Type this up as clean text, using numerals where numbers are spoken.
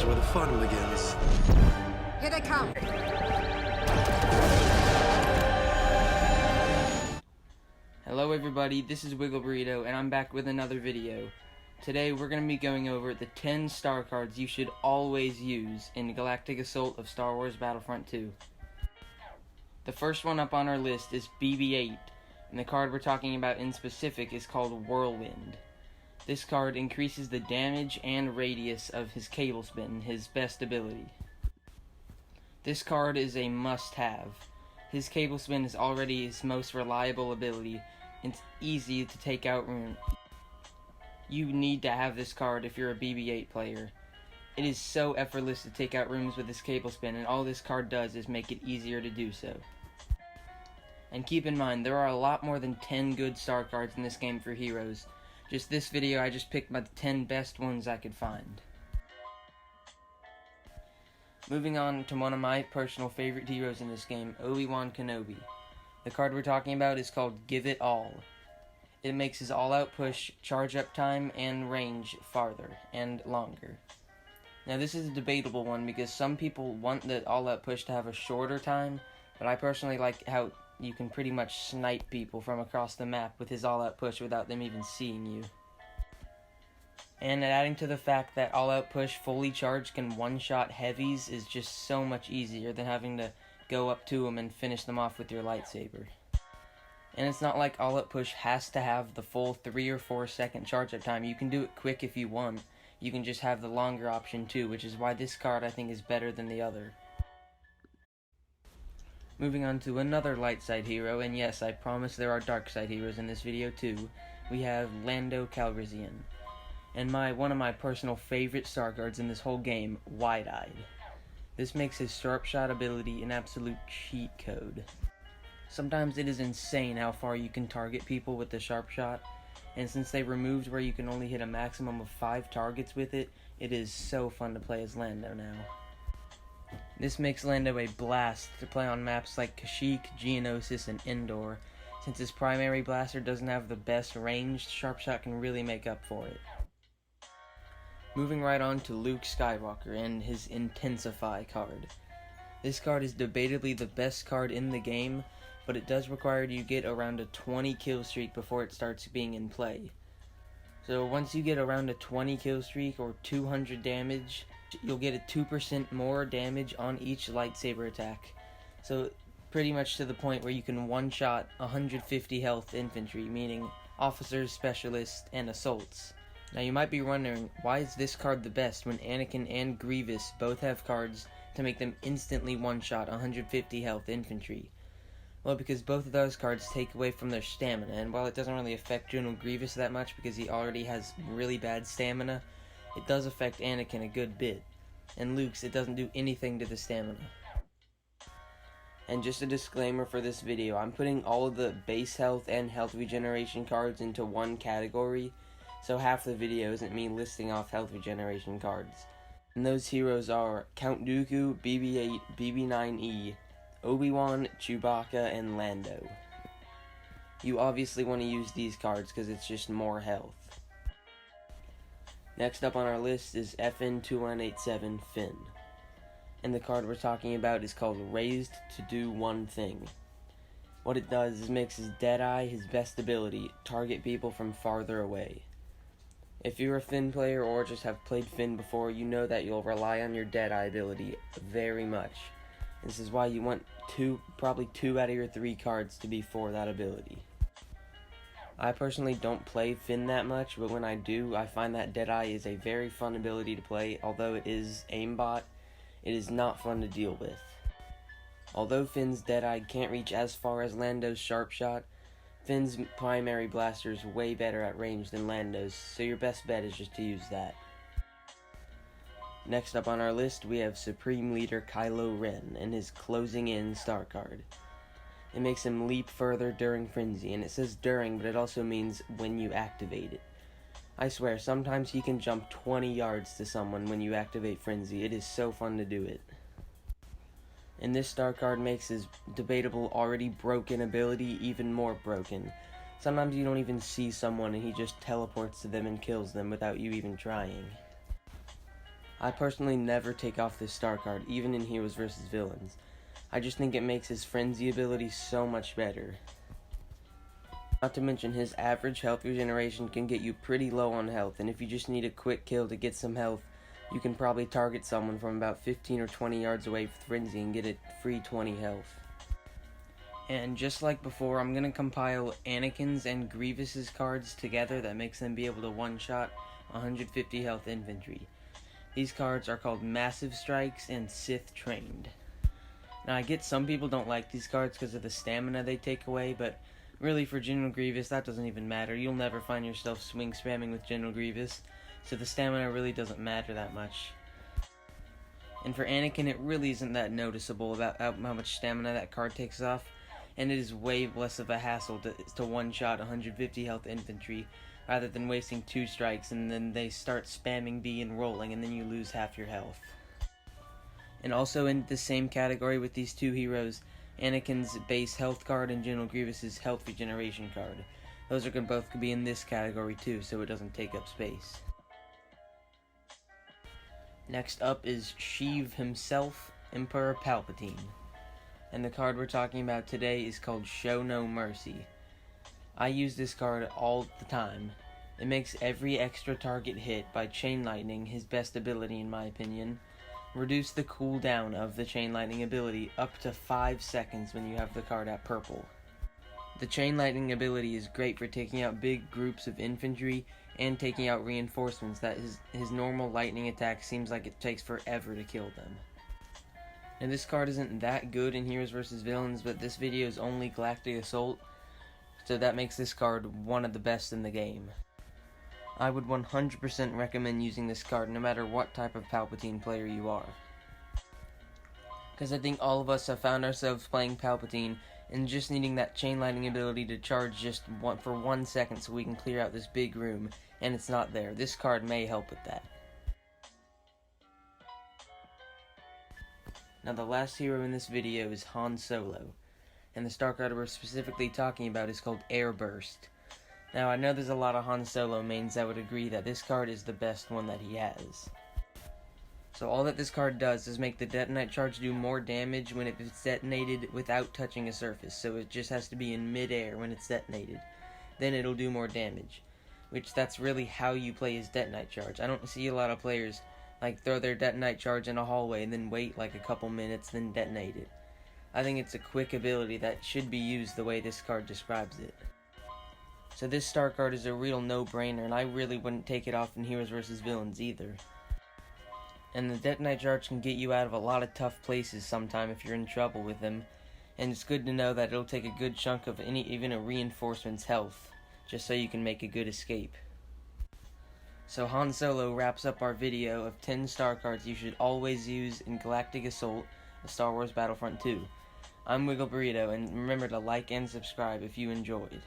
is where the fun begins. Here they come. Hello everybody, this is Wiggle Burrito, and I'm back with another video. Today we're going to be going over the 10 star cards you should always use in Galactic Assault of Star Wars Battlefront 2. The first one up on our list is BB-8, and the card we're talking about in specific is called Whirlwind. This card increases the damage and radius of his cable spin, his best ability. This card is a must-have. His cable spin is already his most reliable ability, and it's easy to take out room. You need to have this card if you're a BB-8 player. It is so effortless to take out rooms with this cable spin, and all this card does is make it easier to do so. And keep in mind, there are a lot more than 10 good star cards in this game for heroes. Just this video, I just picked my 10 best ones I could find. Moving on to one of my personal favorite heroes in this game, Obi-Wan Kenobi. The card we're talking about is called Give It All. It makes his all-out push, charge up time, and range farther and longer. Now this is a debatable one because some people want the all-out push to have a shorter time, but I personally like how you can pretty much snipe people from across the map with his all-out push without them even seeing you. And adding to the fact that all-out push fully charged can one-shot heavies is just so much easier than having to go up to them and finish them off with your lightsaber. And it's not like all-out push has to have the full 3 or 4 second charge up time. You can do it quick if you want. You can just have the longer option too, which is why this card I think is better than the other. Moving on to another light side hero, and yes, I promise there are dark side heroes in this video too. We have Lando Calrissian. And one of my personal favorite star cards in this whole game, Wide-Eyed. This makes his sharp shot ability an absolute cheat code. Sometimes it is insane how far you can target people with the sharp shot, and since they removed where you can only hit a maximum of 5 targets with it, it is so fun to play as Lando now. This makes Lando a blast to play on maps like Kashyyyk, Geonosis, and Endor. Since his primary blaster doesn't have the best range, sharp shot can really make up for it. Moving right on to Luke Skywalker and his Intensify card. This card is debatably the best card in the game, but it does require you get around a 20 kill streak before it starts being in play. So once you get around a 20 kill streak or 200 damage, you'll get a 2% more damage on each lightsaber attack. So pretty much to the point where you can one-shot 150 health infantry, meaning officers, specialists, and assaults. Now you might be wondering, why is this card the best when Anakin and Grievous both have cards to make them instantly one-shot 150 health infantry? Well, because both of those cards take away from their stamina, and while it doesn't really affect General Grievous that much because he already has really bad stamina, it does affect Anakin a good bit. And Luke's, it doesn't do anything to the stamina. And just a disclaimer for this video, I'm putting all of the base health and health regeneration cards into one category, so half the video isn't me listing off health regeneration cards. And those heroes are Count Dooku, BB-8, BB-9E, Obi-Wan, Chewbacca, and Lando. You obviously want to use these cards because it's just more health. Next up on our list is FN2187 Finn. And the card we're talking about is called Raised to Do One Thing. What it does is makes his Deadeye, his best ability, target people from farther away. If you're a Finn player or just have played Finn before, you know that you'll rely on your Deadeye ability very much. This is why you want probably 2 out of your 3 cards to be for that ability. I personally don't play Finn that much, but when I do, I find that Deadeye is a very fun ability to play. Although it is aimbot, it is not fun to deal with. Although Finn's Deadeye can't reach as far as Lando's sharp shot, Finn's primary blaster is way better at range than Lando's, so your best bet is just to use that. Next up on our list, we have Supreme Leader Kylo Ren and his Closing In star card. It makes him leap further during Frenzy, and it says during, but it also means when you activate it. I swear, sometimes he can jump 20 yards to someone when you activate Frenzy. It is so fun to do it. And this star card makes his debatable already broken ability even more broken. Sometimes you don't even see someone and he just teleports to them and kills them without you even trying. I personally never take off this star card, even in Heroes vs. Villains. I just think it makes his frenzy ability so much better. Not to mention his average health regeneration can get you pretty low on health, and if you just need a quick kill to get some health, you can probably target someone from about 15 or 20 yards away with frenzy and get a free 20 health. And just like before, I'm going to compile Anakin's and Grievous's cards together that makes them be able to one-shot 150 health infantry. These cards are called Massive Strikes and Sith Trained. Now, I get some people don't like these cards because of the stamina they take away, but really for General Grievous, that doesn't even matter. You'll never find yourself swing spamming with General Grievous, so the stamina really doesn't matter that much. And for Anakin, it really isn't that noticeable about how much stamina that card takes off, and it is way less of a hassle to one-shot 150 health infantry, rather than wasting 2 strikes and then they start spamming B and rolling and then you lose half your health. And also in the same category with these two heroes, Anakin's base health card and General Grievous's health regeneration card. Those are both be in this category too, so it doesn't take up space. Next up is Sheev himself, Emperor Palpatine. And the card we're talking about today is called Show No Mercy. I use this card all the time. It makes every extra target hit by Chain Lightning, his best ability in my opinion, reduce the cooldown of the Chain Lightning ability up to 5 seconds when you have the card at purple. The Chain Lightning ability is great for taking out big groups of infantry and taking out reinforcements that his normal lightning attack seems like it takes forever to kill them. And this card isn't that good in Heroes vs. Villains, but this video is only Galactic Assault, so that makes this card one of the best in the game. I would 100% recommend using this card no matter what type of Palpatine player you are. Because I think all of us have found ourselves playing Palpatine and just needing that Chain Lightning ability to charge just for 1 second so we can clear out this big room, and it's not there. This card may help with that. Now the last hero in this video is Han Solo, and the star card we're specifically talking about is called Air Burst. Now I know there's a lot of Han Solo mains that would agree that this card is the best one that he has. So all that this card does is make the detonite charge do more damage when it's detonated without touching a surface, so it just has to be in mid-air when it's detonated. Then it'll do more damage, which that's really how you play his detonite charge. I don't see a lot of players like throw their detonite charge in a hallway and then wait like a couple minutes then detonate it. I think it's a quick ability that should be used the way this card describes it. So this star card is a real no-brainer, and I really wouldn't take it off in Heroes vs. Villains either. And the detonite charge can get you out of a lot of tough places sometime if you're in trouble with them, and it's good to know that it'll take a good chunk of even a reinforcement's health, just so you can make a good escape. So Han Solo wraps up our video of 10 star cards you should always use in Galactic Assault, a Star Wars Battlefront 2. I'm Wiggle Burrito, and remember to like and subscribe if you enjoyed.